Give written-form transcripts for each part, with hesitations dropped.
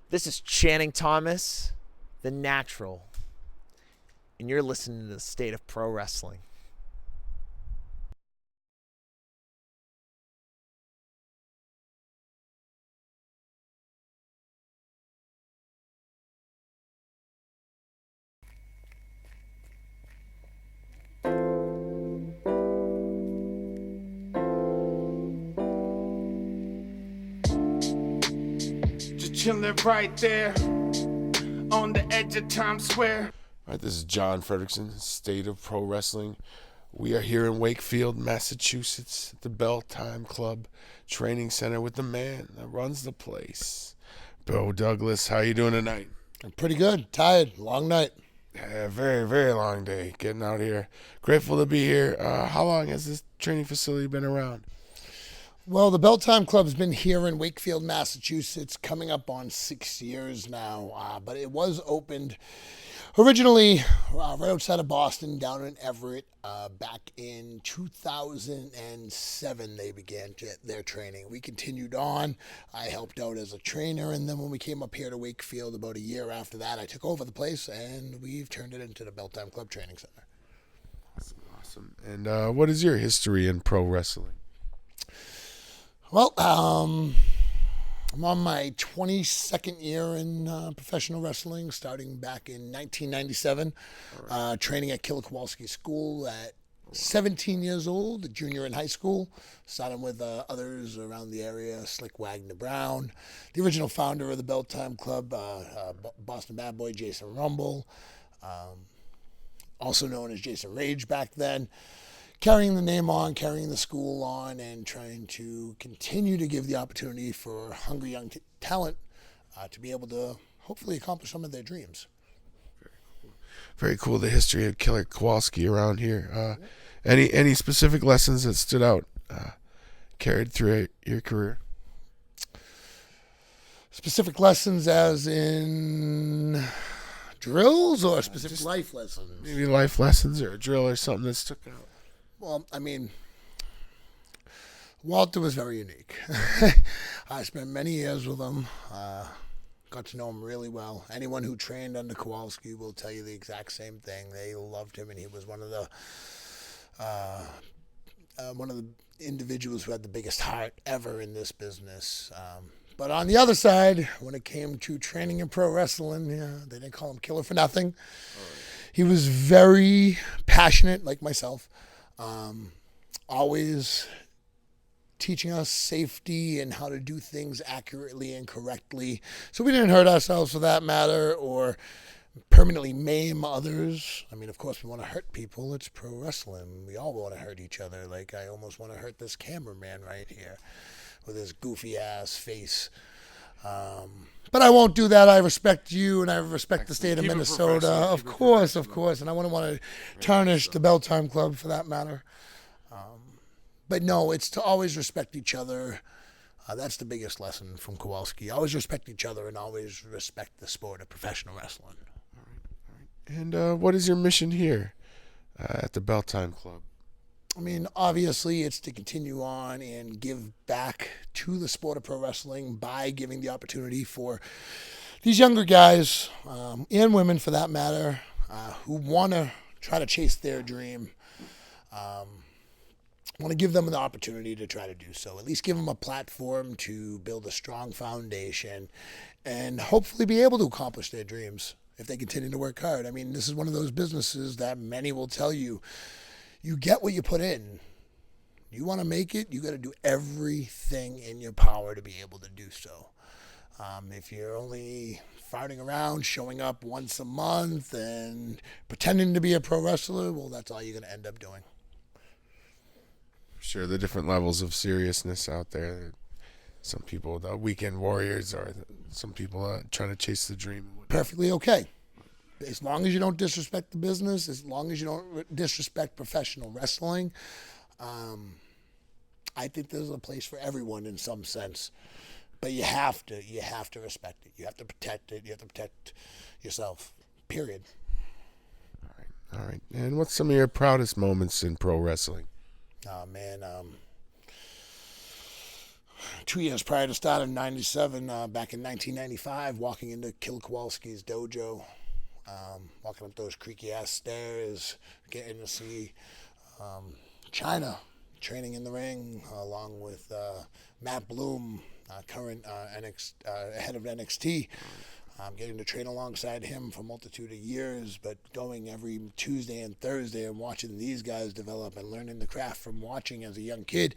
This is Channing Thomas, the Natural, and you're listening to the State of Pro Wrestling. Just chilling right there on the edge of Times Square. All right, this is John Fredrickson, State of Pro Wrestling. We are here in Wakefield, Massachusetts, at the Bell Time Club Training Center with the man that runs the place, Beau Douglas. How you doing tonight? I'm pretty good. Tired. Long night. Yeah, very, very long day getting out here. Grateful to be here. How long has this training facility been around? Well, the Bell Time Club's been here in Wakefield, Massachusetts, coming up on 6 years now. But it was opened originally right outside of Boston, down in Everett. Back in 2007, they began their training. We continued on. I helped out as a trainer, and then when we came up here to Wakefield about a year after that, I took over the place, and we've turned it into the Bell Time Club Training Center. Awesome. And what is your history in pro wrestling? Well, I'm on my 22nd year in professional wrestling, starting back in 1997, training at Killer Kowalski School at 17 years old, a junior in high school, starting with others around the area, Slick Wagner Brown, the original founder of the Bell Time Club, Boston Bad Boy Jason Rumble, also known as Jason Rage back then. Carrying the name on, carrying the school on, and trying to continue to give the opportunity for hungry young talent to be able to hopefully accomplish some of their dreams. Very cool. The history of Killer Kowalski around here. Any specific lessons that stood out, carried through your career? Specific lessons as in drills or specific life lessons? Maybe life lessons or a drill or something that stuck out. Well, I mean, Walter was very unique. I spent many years with him. Got to know him really well. Anyone who trained under Kowalski will tell you the exact same thing. They loved him, and he was one of the individuals who had the biggest heart ever in this business. But on the other side, when it came to training in pro wrestling, they didn't call him Killer for nothing. He was very passionate, like myself. Always teaching us safety and how to do things accurately and correctly, so we didn't hurt ourselves for that matter or permanently maim others. I mean, of course, we want to hurt people. It's pro wrestling. We all want to hurt each other. Like, I almost want to hurt this cameraman right here with his goofy ass face. But I won't do that. I respect you, and I respect the state of Minnesota, of course. And I wouldn't want to tarnish the Bell Time Club for that matter. But no, it's to always respect each other. That's the biggest lesson from Kowalski. Always respect each other and always respect the sport of professional wrestling. All right. And what is your mission here at the Bell Time Club? I mean, obviously, it's to continue on and give back to the sport of pro wrestling by giving the opportunity for these younger guys, and women for that matter, who want to try to chase their dream. Want to give them the opportunity to try to do so. At least give them a platform to build a strong foundation and hopefully be able to accomplish their dreams if they continue to work hard. I mean, this is one of those businesses that many will tell you, you get what you put in. You want to make it, you got to do everything in your power to be able to do so. If you're only farting around, showing up once a month and pretending to be a pro wrestler, well, that's all you're going to end up doing. Sure, the different levels of seriousness out there. Some people, the weekend warriors, or some people trying to chase the dream. Perfectly okay. As long as you don't disrespect the business, as long as you don't disrespect professional wrestling, I think there's a place for everyone in some sense. But you have to respect it. You have to protect it. You have to protect yourself. Period. All right. And what's some of your proudest moments in pro wrestling? Oh man, 2 years prior to start in 97, back in 1995, walking into Killer Kowalski's dojo, walking up those creaky ass stairs, getting to see China training in the ring, along with Matt Bloom, current head of NXT. Getting to train alongside him for a multitude of years, but going every Tuesday and Thursday and watching these guys develop and learning the craft from watching as a young kid.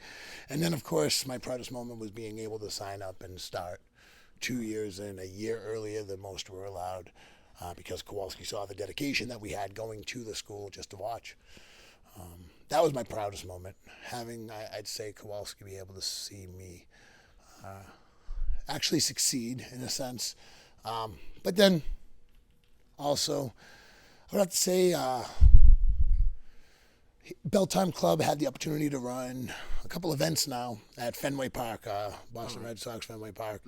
And then, of course, my proudest moment was being able to sign up and start 2 years in, a year earlier than most were allowed, because Kowalski saw the dedication that we had going to the school just to watch. That was my proudest moment, having, I'd say, Kowalski be able to see me actually succeed in a sense. But then also, I would have to say, Belltime Club had the opportunity to run a couple events now at Fenway Park, Boston Red Sox Fenway Park.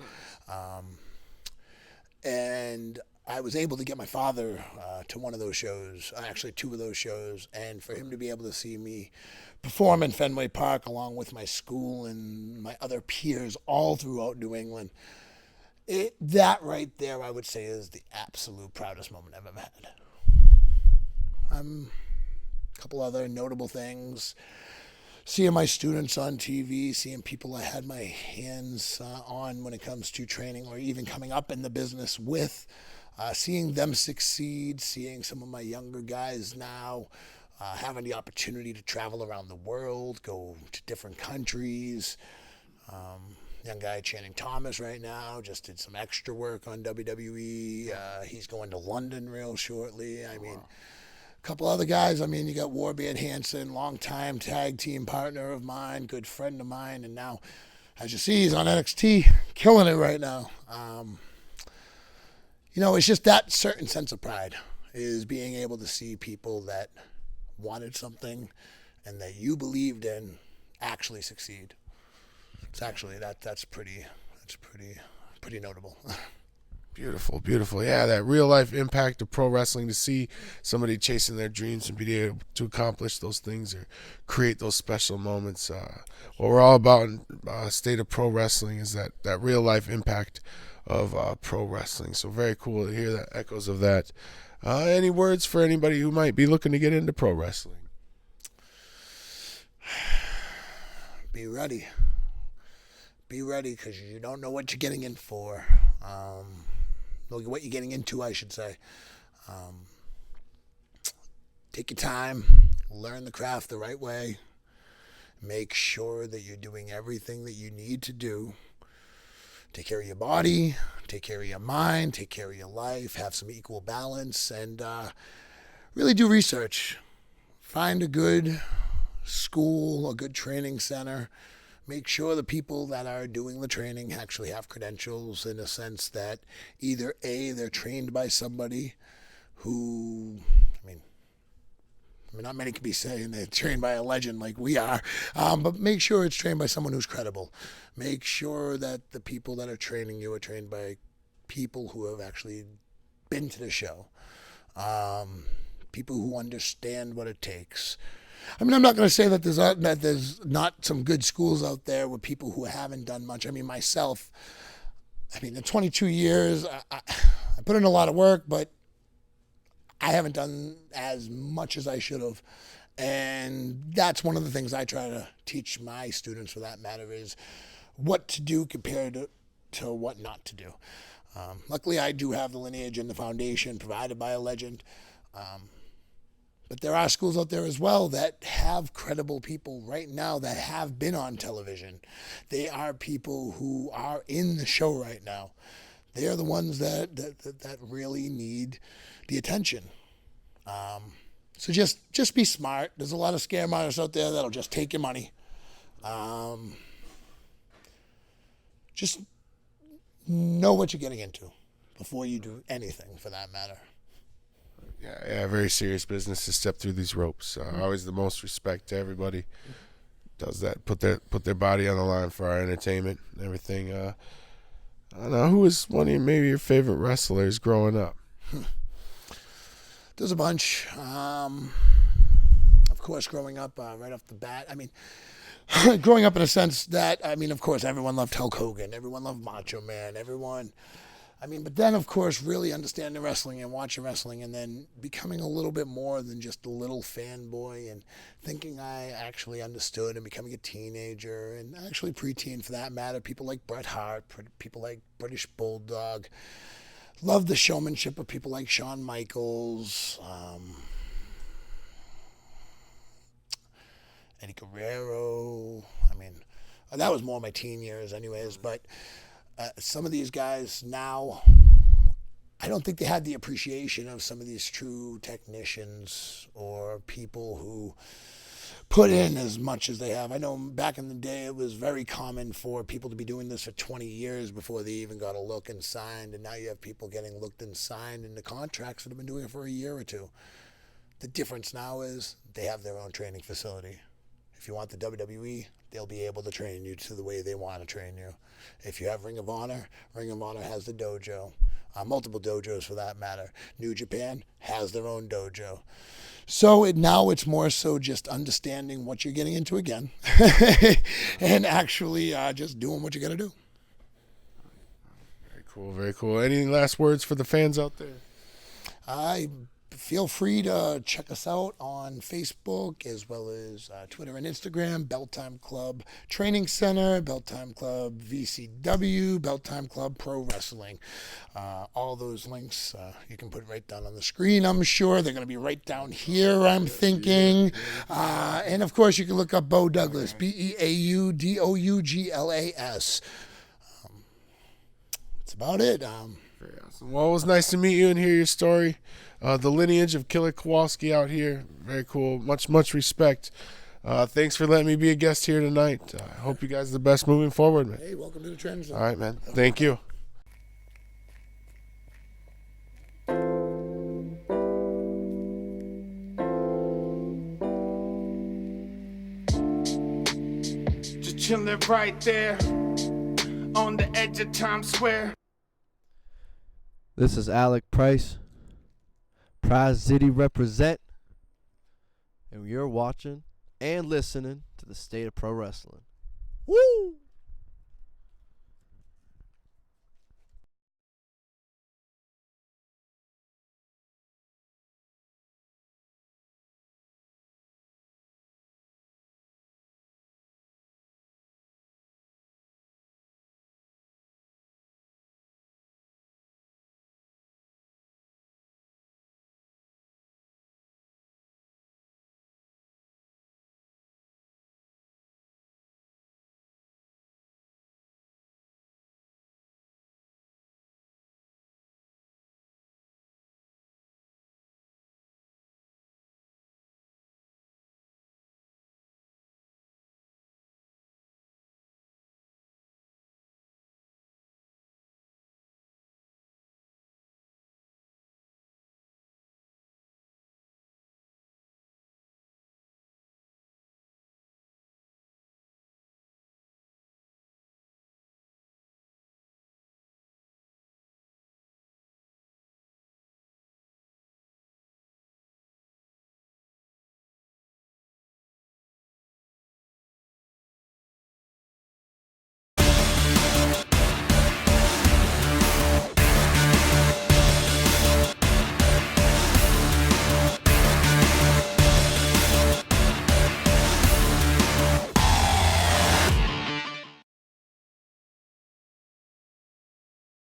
And I was able to get my father to one of those shows, actually 2 of those shows, and for him to be able to see me perform in Fenway Park along with my school and my other peers all throughout New England. That right there, I would say, is the absolute proudest moment I've ever had. A couple other notable things. Seeing my students on TV, seeing people I had my hands on when it comes to training or even coming up in the business with, seeing them succeed, seeing some of my younger guys now having the opportunity to travel around the world, go to different countries. Young guy Channing Thomas right now just did some extra work on WWE. He's going to London real shortly. I mean, a couple other guys. I mean, you got Warbeard Hansen, longtime tag team partner of mine, good friend of mine, and now, as you see, he's on NXT, killing it right now. It's just that certain sense of pride is being able to see people that wanted something and that you believed in actually succeed. It's actually that's pretty notable. Beautiful, beautiful. Yeah, that real life impact of pro wrestling, to see somebody chasing their dreams and be able to accomplish those things or create those special moments. What we're all about in State of Pro Wrestling is that real life impact of pro wrestling. So very cool to hear that echoes of that. Any words for anybody who might be looking to get into pro wrestling? Be ready. Be ready, because you don't know what you're getting in for. What you're getting into, I should say. Take your time. Learn the craft the right way. Make sure that you're doing everything that you need to do. Take care of your body. Take care of your mind. Take care of your life. Have some equal balance. And really do research. Find a good school, a good training center. Make sure the people that are doing the training actually have credentials, in a sense that either A, they're trained by somebody who, I mean, not many can be saying they're trained by a legend like we are, but make sure it's trained by someone who's credible. Make sure that the people that are training you are trained by people who have actually been to the show, people who understand what it takes. I mean, I'm not going to say that there's not some good schools out there with people who haven't done much. I mean, myself, in 22 years, I put in a lot of work, but I haven't done as much as I should have. And that's one of the things I try to teach my students, for that matter, is what to do compared to what not to do. Luckily, I do have the lineage and the foundation provided by a legend. But there are schools out there as well that have credible people right now that have been on television. They are people who are in the show right now. They are the ones that really need the attention. So just be smart. There's a lot of scam artists out there that'll just take your money. Just know what you're getting into before you do anything, for that matter. Yeah, very serious business to step through these ropes. Always the most respect to everybody does that. Put their body on the line for our entertainment and everything. I don't know, who was one of your favorite wrestlers growing up? There's a bunch. Of course, growing up, right off the bat, growing up in a sense that, I mean, of course, everyone loved Hulk Hogan. Everyone loved Macho Man. But then, of course, really understanding wrestling and watching wrestling and then becoming a little bit more than just a little fanboy and thinking I actually understood and becoming a teenager and actually preteen for that matter. People like Bret Hart, people like British Bulldog. Love the showmanship of people like Shawn Michaels, Eddie Guerrero. That was more my teen years anyways, but some of these guys now, I don't think they had the appreciation of some of these true technicians or people who put in as much as they have. I know back in the day it was very common for people to be doing this for 20 years before they even got a look and signed, and now you have people getting looked and signed into contracts that have been doing it for a year or two. The difference now is they have their own training facility. If you want the WWE, they'll be able to train you to the way they want to train you. If you have Ring of Honor has the dojo. Multiple dojos for that matter. New Japan has their own dojo. So now it's more so just understanding what you're getting into again and actually just doing what you got to do. Very cool, very cool. Any last words for the fans out there? Feel free to check us out on Facebook as well as Twitter and Instagram, Bell Time Club Training Center, Bell Time Club VCW, Bell Time Club Pro Wrestling. All those links you can put right down on the screen, I'm sure. They're going to be right down here, I'm thinking. And, of course, you can look up Beau Douglas, BeauDouglas. That's about it. Very awesome. Well, it was nice to meet you and hear your story. The lineage of Killer Kowalski out here. Very cool. Much respect. Thanks for letting me be a guest here tonight. I hope you guys are the best moving forward, man. Hey, welcome to the Trend Zone. All right, man. Thank you. Just chilling right there on the edge of Times Square. This is Alec Price, Prize City represent, and you're watching and listening to the State of Pro Wrestling. Woo!